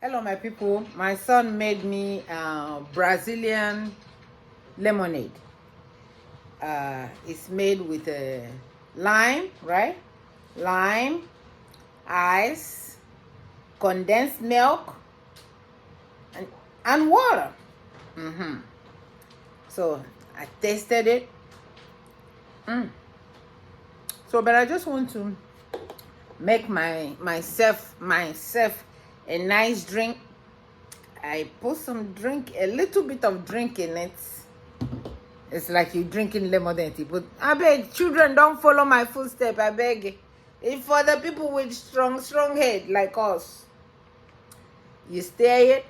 Hello, my people. My son made me Brazilian lemonade. It's made with lime, right? Lime, ice, condensed milk, and water. So I tasted it. So, but I just want to make myself a nice drink. I put a little bit of drink in it. It's like you drinking lemonade. But I beg, children, don't follow my footsteps. I beg. It's for the people with strong head like us. You stay it.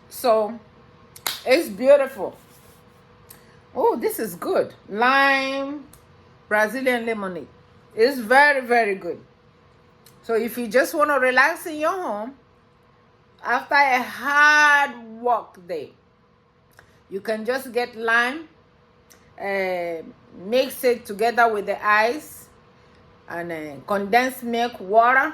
So it's beautiful. Oh, this is good. Lime Brazilian lemonade. It's very, very good. So if you just want to relax in your home after a hard work day, you can just get lime, mix it together with the ice and condensed milk, water.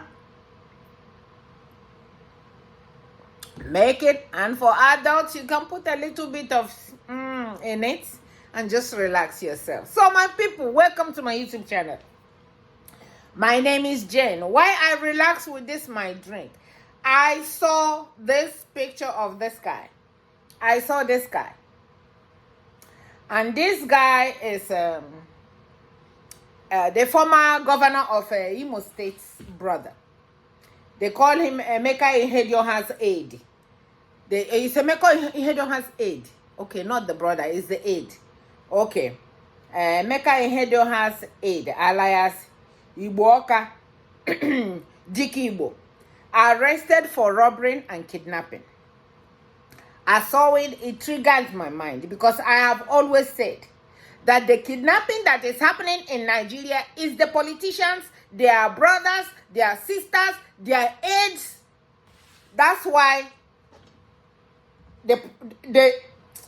Make it, and for adults, you can put a little bit of in it and just relax yourself. So my people, welcome to my YouTube channel. My name is Jane. Why I relax with this my drink? I saw this picture of this guy. I saw this guy. And this guy is the former governor of Imo State's brother. They call him Emeka Ihedioha's aide. It's Emeka Ihedioha's aide. Okay, not the brother, it's the aide. Okay. Emeka Ihedioha's aide, alias Igboka Diki Igbo, arrested for robbery and kidnapping. I saw it, it triggered my mind because I have always said that the kidnapping that is happening in Nigeria is the politicians, their brothers, their sisters, their aides. That's why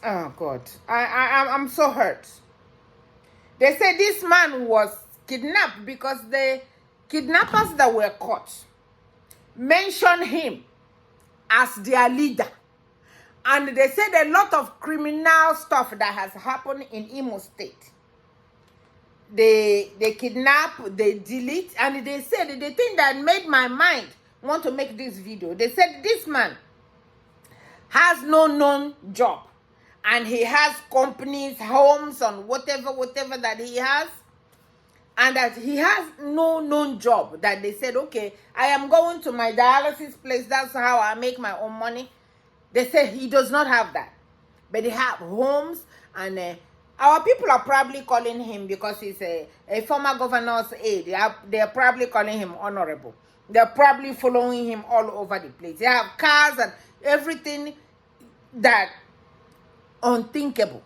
oh God, I'm so hurt. They say this man was kidnapped because the kidnappers that were caught mentioned him as their leader. And they said a lot of criminal stuff that has happened in Imo State. They kidnap, they delete, and they said the thing that made my mind want to make this video. They said this man has no known job, and he has companies, homes, and whatever that he has, and that he has no known job. That they said, okay, I am going to my dialysis place. That's how I make my own money. They said he does not have that, but they have homes, and our people are probably calling him because he's a former governor's aide. They're probably calling him honorable. They're probably following him all over the place. They have cars and everything that unthinkable.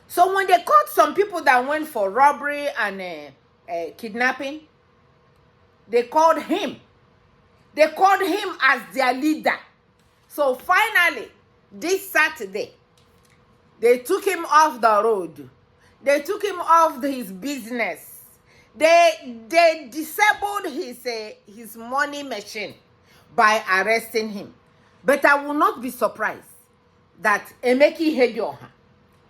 So when they caught some people that went for robbery and kidnapping, they called him. They called him as their leader. So finally, this Saturday, they took him off the road. They took him off his business. They disabled his money machine by arresting him. But I will not be surprised that Emeki Ihedioha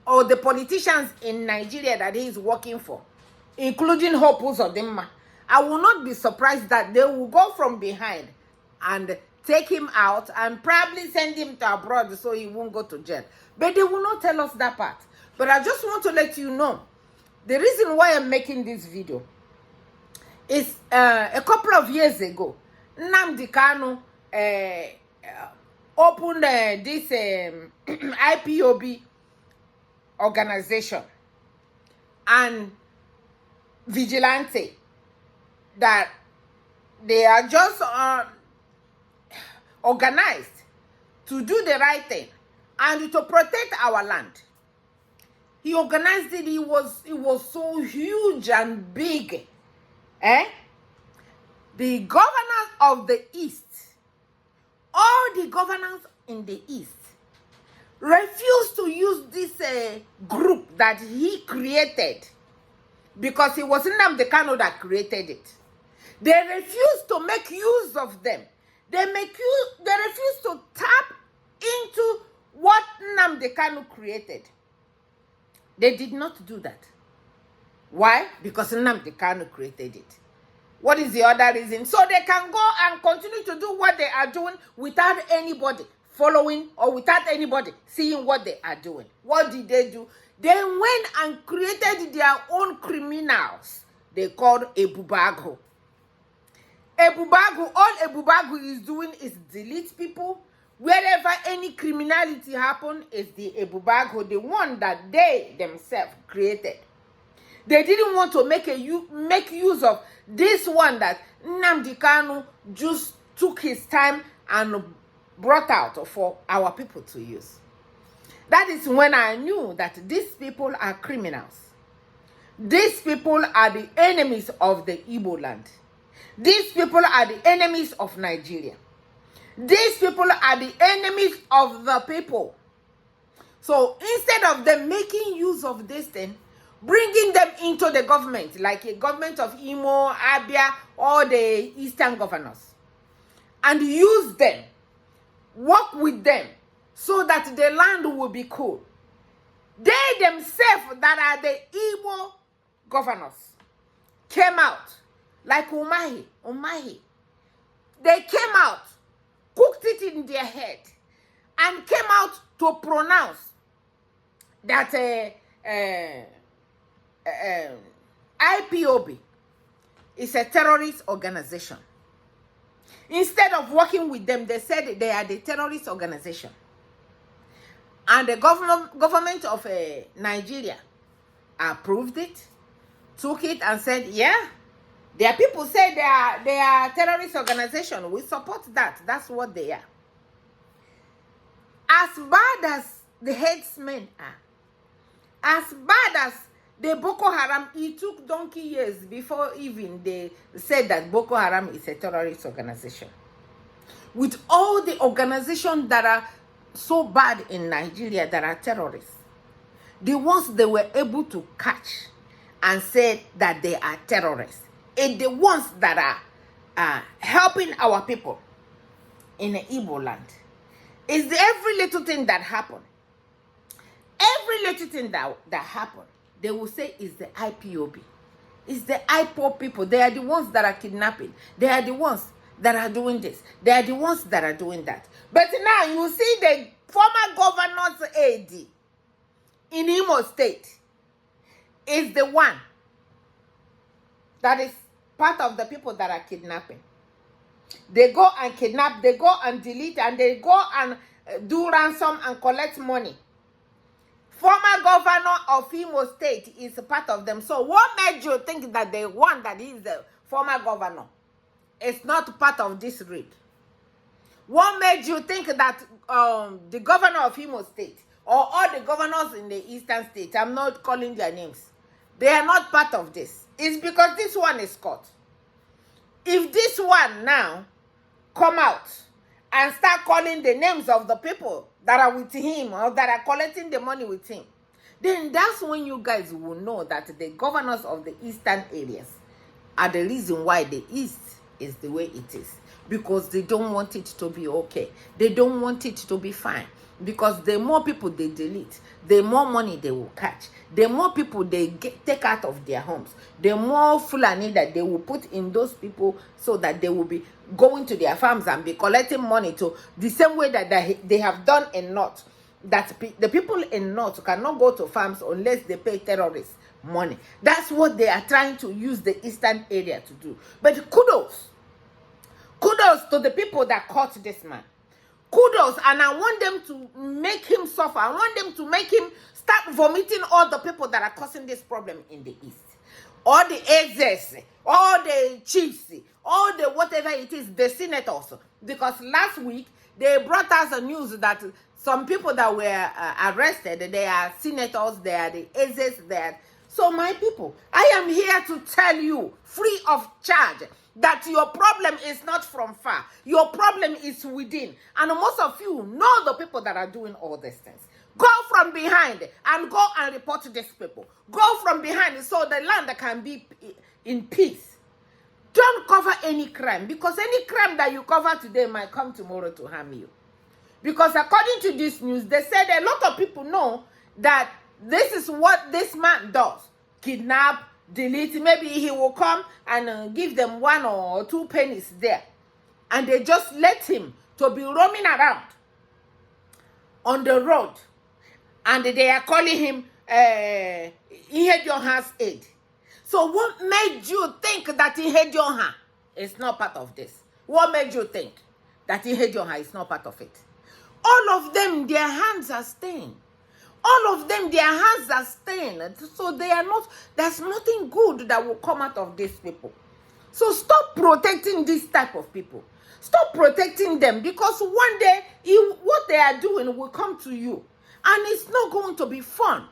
or the politicians in Nigeria that he is working for, including Hope Uzodinma, I will not be surprised that they will go from behind and take him out and probably send him to abroad so he won't go to jail. But they will not tell us that part. But I just want to let you know, the reason why I'm making this video is a couple of years ago, Nnamdi Kanu opened this IPOB organization and vigilante that they are just organized to do the right thing and to protect our land. He organized it. It was so huge and big. The governors of the East, all the governors in the East, refused to use this group that he created because it was Nnamdi Kanu that created it. They refuse to make use of them. They refuse to tap into what Nnamdi Kanu created. They did not do that. Why? Because Nnamdi Kanu created it. What is the other reason? So they can go and continue to do what they are doing without anybody following or without anybody seeing what they are doing. What did they do? They went and created their own criminals. They called Ebubago. Ebubago, all Ebubago is doing is delete people. Wherever any criminality happen, is the Ebubago, the one that they themselves created. They didn't want to make use of this one that Nnamdi Kanu just took his time and brought out for our people to use. That is when I knew that these people are criminals. These people are the enemies of the Igbo land. These people are the enemies of Nigeria. These people are the enemies of the people. So instead of them making use of this thing, bringing them into the government, like a government of Imo, Abia, or the Eastern governors, and use them, work with them, so that the land will be cool. They themselves, that are the Igbo governors, came out, like Umahi. They came out, cooked it in their head, and came out to pronounce that IPOB is a terrorist organization. Instead of working with them, they said they are the terrorist organization. And the government of Nigeria approved it, took it and said, yeah, their people say they are terrorist organization. We support that. That's what they are. As bad as the headsmen are, as bad as the Boko Haram, it took donkey years before even they said that Boko Haram is a terrorist organization. With all the organizations that are so bad in Nigeria that are terrorists, the ones they were able to catch and said that they are terrorists, and the ones that are helping our people in the Igbo land, is every little thing that happened. Every little thing that happened, they will say is the IPOB. It's the IPOB people. They are the ones that are kidnapping. They are the ones that are doing this. They are the ones that are doing that. But now you see the former governor's AD in Imo State is the one that is part of the people that are kidnapping. They go and kidnap, they go and delete, and they go and do ransom and collect money. Former governor of Imo State is part of them. So what made you think that the one that is the former governor is not part of this raid? What made you think that the governor of Imo State or all the governors in the Eastern State, I'm not calling their names, they are not part of this? It's because this one is caught. If this one now come out and start calling the names of the people that are with him or that are collecting the money with him, then that's when you guys will know that the governors of the eastern areas are the reason why the East is the way it is. Because they don't want it to be okay. They don't want it to be fine. Because the more people they delete, the more money they will catch. The more people they take out of their homes, the more Fulani that they will put in those people so that they will be going to their farms and be collecting money to the same way that they have done in North. That the people in North cannot go to farms unless they pay terrorists money. That's what they are trying to use the eastern area to do. But kudos to the people that caught this man. Kudos, and I want them to make him suffer. I want them to make him start vomiting all the people that are causing this problem in the East. All the exes, all the chiefs, all the whatever it is, the senators. Because last week, they brought us a news that some people that were arrested, they are senators, they are the exes, they are... So my people, I am here to tell you, free of charge, that your problem is not from far. Your problem is within. And most of you know the people that are doing all these things. Go from behind and go and report to these people. Go from behind so the land can be in peace. Don't cover any crime, because any crime that you cover today might come tomorrow to harm you. Because according to this news, they said a lot of people know that this is what this man does. Kidnap, delete. Maybe he will come and give them 1 or 2 pennies there. And they just let him to be roaming around on the road. And they are calling him Ihedioha's aid. So what made you think that Ihedioha is not part of this? What made you think that Ihedioha is not part of it? All of them, their hands are stained. All of them, their hands are stained. So they are not, there's nothing good that will come out of these people. So stop protecting this type of people. Stop protecting them, because one day what they are doing will come to you. And it's not going to be fun.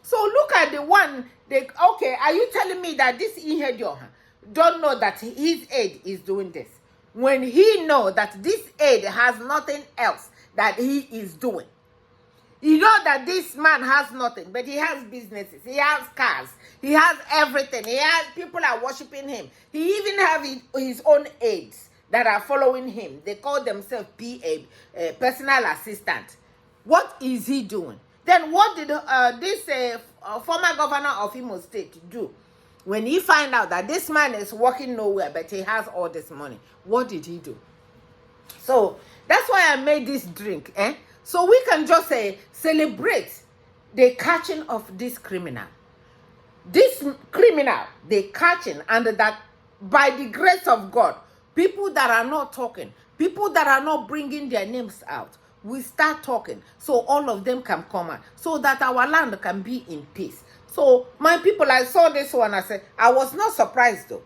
So look at the one, okay, are you telling me that this Ihedioha don't know that his aide is doing this? When he know that this aide has nothing else that he is doing. You know that this man has nothing, but he has businesses, he has cars, he has everything, he has, people are worshiping him. He even have his own aides that are following him. They call themselves PA, personal assistant. What is he doing? Then what did this former governor of Imo State do? When he find out that this man is working nowhere, but he has all this money, what did he do? So that's why I made this drink, so we can just celebrate the catching of this criminal. This criminal, they catching, and that by the grace of God, people that are not talking, people that are not bringing their names out, we start talking, so all of them can come out, so that our land can be in peace. So my people, I saw this one, I said, I was not surprised though.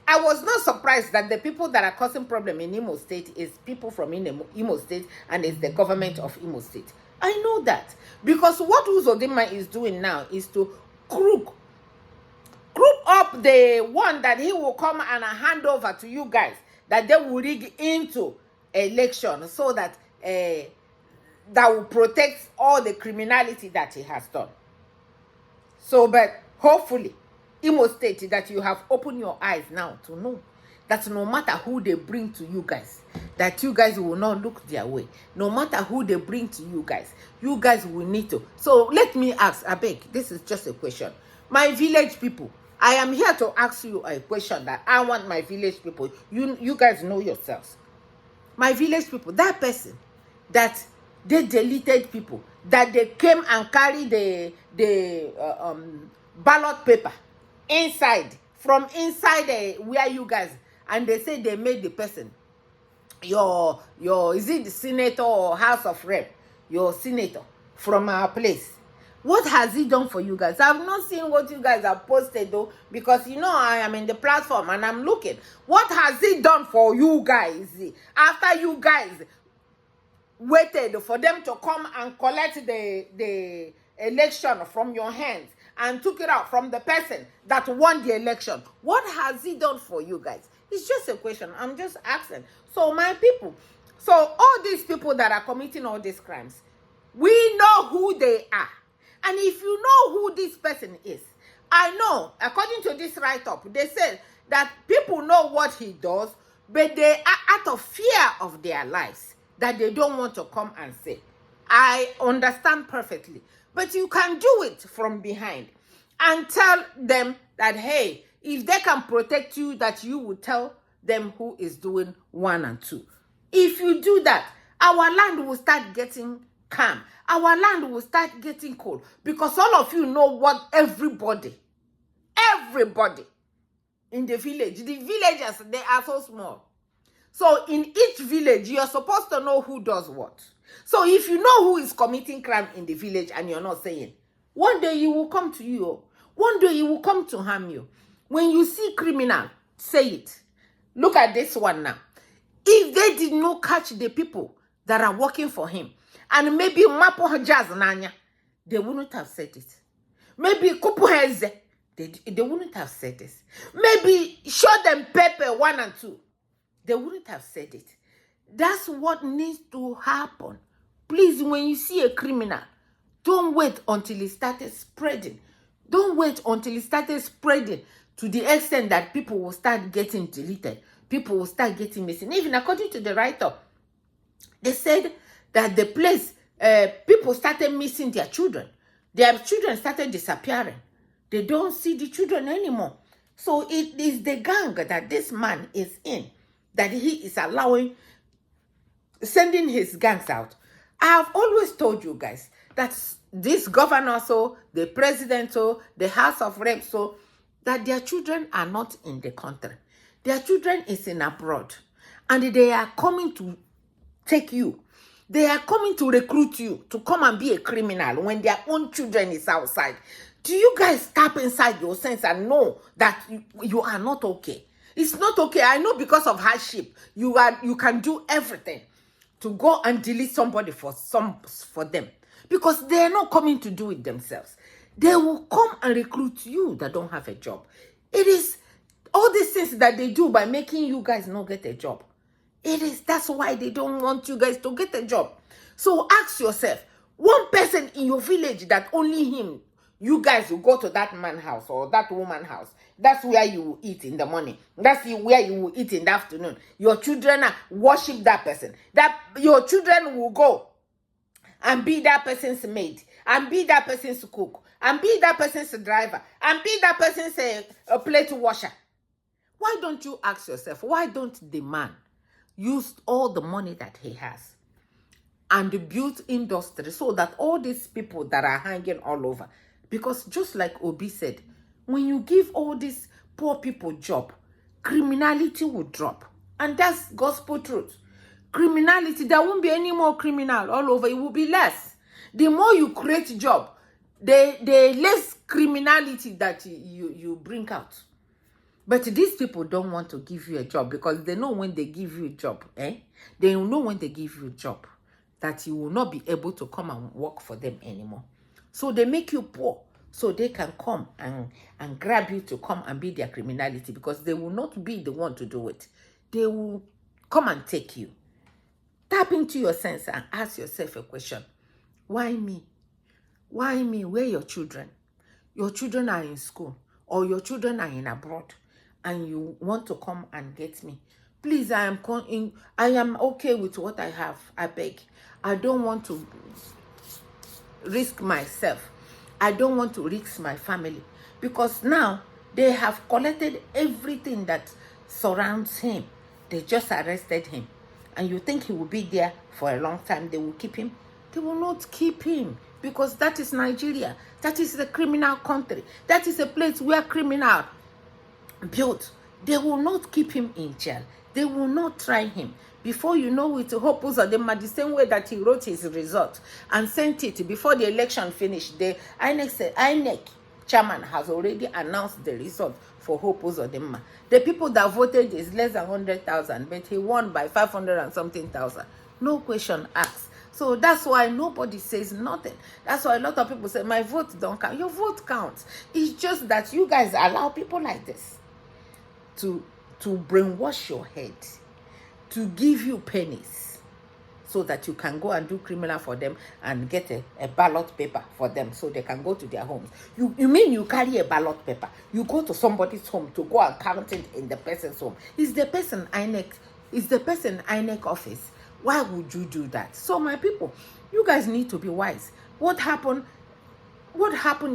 I was not surprised that the people that are causing problem in Imo State is people from Imo State, and it's the government of Imo State. I know that, because what Uzodinma is doing now is to group up the one that he will come and hand over to you guys, that they will rig into election, so that that will protect all the criminality that he has done. So, but hopefully, Imo State, that you have opened your eyes now to know that no matter who they bring to you guys, that you guys will not look their way. No matter who they bring to you guys will need to. So let me ask, I beg, this is just a question. My village people, I am here to ask you a question that I want my village people, you guys know yourselves. My village people, that person that they deleted people, that they came and carried the ballot paper inside, from inside where you guys, and they say they made the person your is it the senator or house of rep, your senator from our place. What has he done for you guys? I've not seen what you guys have posted though, because you know I am in the platform and I'm looking. What has he done for you guys after you guys waited for them to come and collect the election from your hands and took it out from the person that won the election? What has he done for you guys? It's just a question. I'm just asking. So my people, so all these people that are committing all these crimes, we know who they are. And if you know who this person is, I know, according to this write-up, they said that people know what he does, but they are out of fear of their lives, that they don't want to come and say. I understand perfectly. But you can do it from behind and tell them that, hey, if they can protect you, that you will tell them who is doing 1 and 2. If you do that, our land will start getting calm. Our land will start getting cold, because all of you know what everybody in the villagers, they are so small. So in each village, you're supposed to know who does what. So if you know who is committing crime in the village and you're not saying, one day he will come to you. One day he will come to harm you. When you see criminal, say it. Look at this one now. If they did not catch the people that are working for him, and maybe Mapo Jazz Nanya, they wouldn't have said it. Maybe Kupu Heze, they wouldn't have said this. Maybe show them paper 1 and 2. They wouldn't have said it. That's what needs to happen. Please, when you see a criminal, Don't wait until it started spreading. Don't wait until it started spreading to the extent that people will start getting deleted. People will start getting missing. Even according to the write-up, they said that the place, people started missing their children. Their children started disappearing. They don't see the children anymore. So it is the gang that this man is in, that he is allowing, sending his gangs out. I have always told you guys that this governor, so the president, so the House of Reps, so that their children are not in the country. Their children is in abroad, and they are coming to take you. They are coming to recruit you to come and be a criminal when their own children is outside. Do you guys tap inside your sense and know that you are not okay? It's not okay. I know because of hardship, you can do everything to go and delete somebody for them, because they are not coming to do it themselves. They will come and recruit you that don't have a job. It is all these things that they do by making you guys not get a job. That's why they don't want you guys to get a job. So ask yourself, one person in your village that only him, you guys will go to that man's house or that woman's house. That's where you will eat in the morning. That's where you will eat in the afternoon. Your children worship that person. That your children will go and be that person's maid, and be that person's cook, and be that person's driver, and be that person's plate washer. Why don't you ask yourself, why don't the man use all the money that he has and build industry so that all these people that are hanging all over, because just like Obi said, when you give all these poor people job, criminality will drop. And that's gospel truth. Criminality, there won't be any more criminal all over. It will be less. The more you create job, the less criminality that you bring out. But these people don't want to give you a job, because they know when they give you a job, they know when they give you a job that you will not be able to come and work for them anymore. So they make you poor so they can come and grab you to come and be their criminality, because they will not be the one to do it. They will come and take you. Tap into your sense and ask yourself a question. Why me? Why me? Where are your children? Your children are in school, or your children are in abroad, and you want to come and get me. Please, I am okay with what I have. I beg. I don't want to risk myself. I don't want to risk my family, because now they have collected everything that surrounds him. They just arrested him. And you think he will be there for a long time? They will keep him? They will not keep him, because that is Nigeria. That is a criminal country. That is a place where criminal built. They will not keep him in jail. They will not try him. Before you know it, Hope Uzodinma, the same way that he wrote his result and sent it before the election finished, the INEC chairman has already announced the result for Hope Uzodinma. The people that voted is less than 100,000, but he won by 500 and something thousand. No question asked. So that's why nobody says nothing. That's why a lot of people say, my vote don't count. Your vote counts. It's just that you guys allow people like this to brainwash your head, to give you pennies so that you can go and do criminal for them and get a ballot paper for them so they can go to their homes. You mean you carry a ballot paper, you go to somebody's home to go and count it in the person's home? Is the person INEC office? Why would you do that? So my people, you guys need to be wise. What happened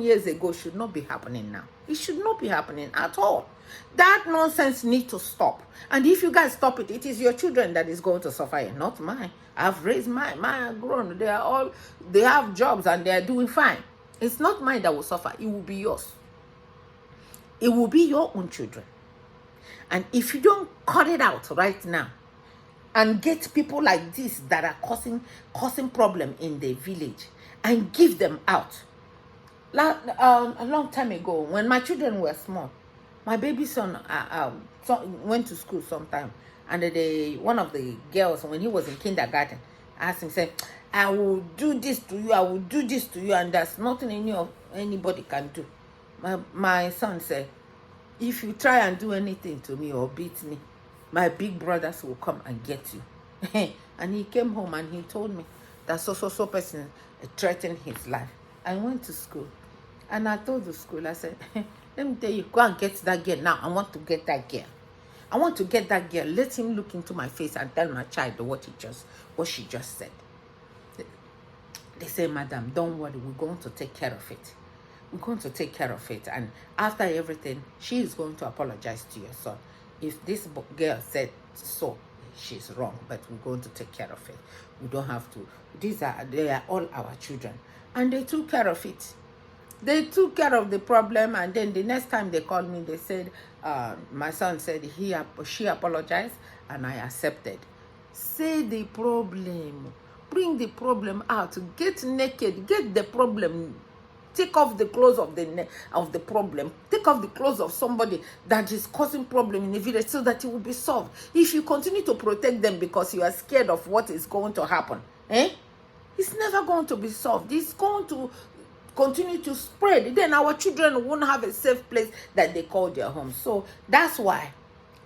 years ago should not be happening now. It should not be happening at all. That nonsense needs to stop. And if you guys stop it, it is your children that is going to suffer it, not mine. I've raised mine. Mine are grown. They have jobs and they are doing fine. It's not mine that will suffer. It will be yours. It will be your own children. And if you don't cut it out right now and get people like this that are causing problem in the village and give them out. A long time ago, when my children were small, my baby son went to school sometime, and one of the girls, when he was in kindergarten, asked him, say, I will do this to you, I will do this to you, and there's nothing anybody can do. My son said, if you try and do anything to me or beat me, my big brothers will come and get you. And he came home and he told me, that so person threatened his life. I went to school and I told the school, I said, let me tell you, go and get that girl now. I want to get that girl. I want to get that girl. Let him look into my face and tell my child what she just said. They say, madam, don't worry, we're going to take care of it. We're going to take care of it. And after everything, she is going to apologize to your son. If this girl said so, she's wrong, but we're going to take care of it. We don't have to. They are all our children. And they took care of it. They took care of the problem, and then the next time they called me, they said, my son said she apologized, and I accepted. Say the problem. Bring the problem out. Get naked. Get the problem. Take off the clothes of the problem. Take off the clothes of somebody that is causing problem in the village so that it will be solved. If you continue to protect them because you are scared of what is going to happen, it's never going to be solved. It's going to continue to spread. Then our children won't have a safe place that they call their home. So that's why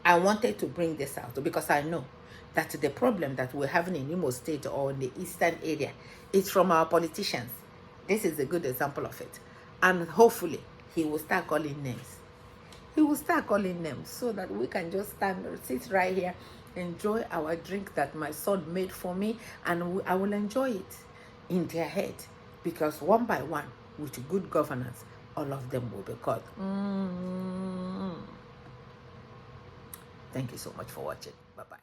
I wanted to bring this out, because I know that the problem that we're having in Imo State or in the eastern area is from our politicians. This is a good example of it. And hopefully, he will start calling names. He will start calling names so that we can just sit right here, enjoy our drink that my son made for me, and I will enjoy it in their head. Because one by one, with good governance, all of them will be caught. Thank you so much for watching. Bye-bye.